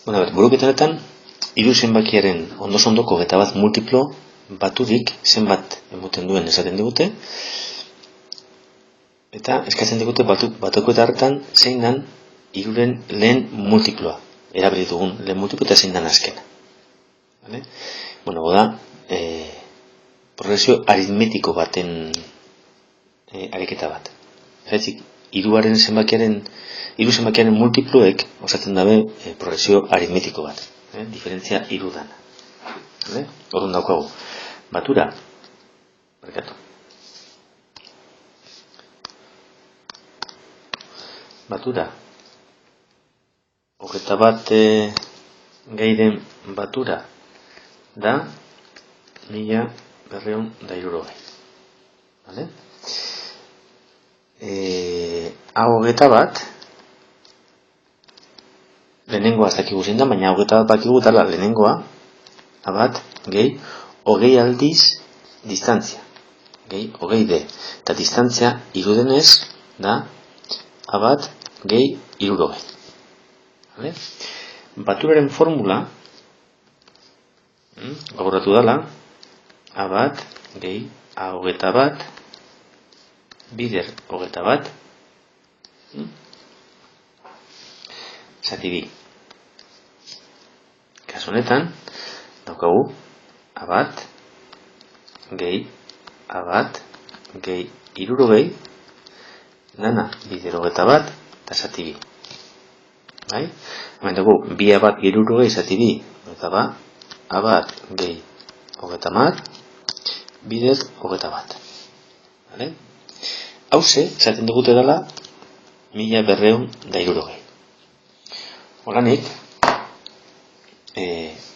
Buruketa honetan, hiru zenbakiaren ondoko 21 multiplo baturik zenbat emoten duen esaten digute, eta eskatzen digute batuko eta hartan zein dan hiruren lehen multiploa. Erabili dugun lehen multiplo eta zein dan azkena. Da, progresio aritmetiko baten ariketa bat. Zergatik, hiru zenbakiaren multiploek osatzen dabe progresio aritmetiko bat. Diferentzia hiru dana. Orduan daukagu. Batura. Batura. 21 gairen batura da 1260. Vale? Hau 21 lehenengoa ez dakigu zein da, baina 21 bakigu dala lehenengoa bat gehi 20 aldiz distantzia. Gehi 20 de. Eta distantzia irudenez da bat gehi 60. Vale? Baturaren formula gogoratu dala bat gehi 21 bider 21 zati bi. Kasu honetan daukagu bat gehi 60 dana bider 21 eta zati bi. Bai? Hemen dugu, bi bat gehi 60 zati bi. Eta bat gehi 30 bider 21. Vale? Hauze, esaten dugute dela 1260. Horanik,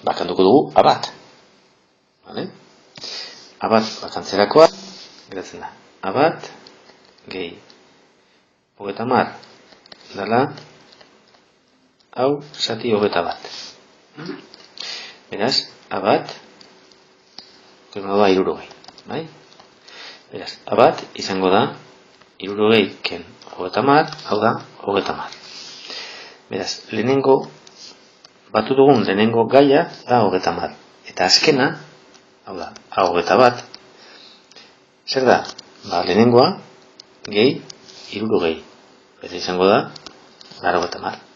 bakanduko dugu bat. Vale? Bat bakantzerakoa, geratzen da. Bat gehi 30 dela hau zati 21. Beraz, bat da 60. Bai? Beraz, bat izango da 60 ken 30, hau da 30. Beraz, batu dugun lehenengo gaia da 30. Eta azkena, hau da 21. Zer da? Lehenengoa gehi 60. Eta izango da 80.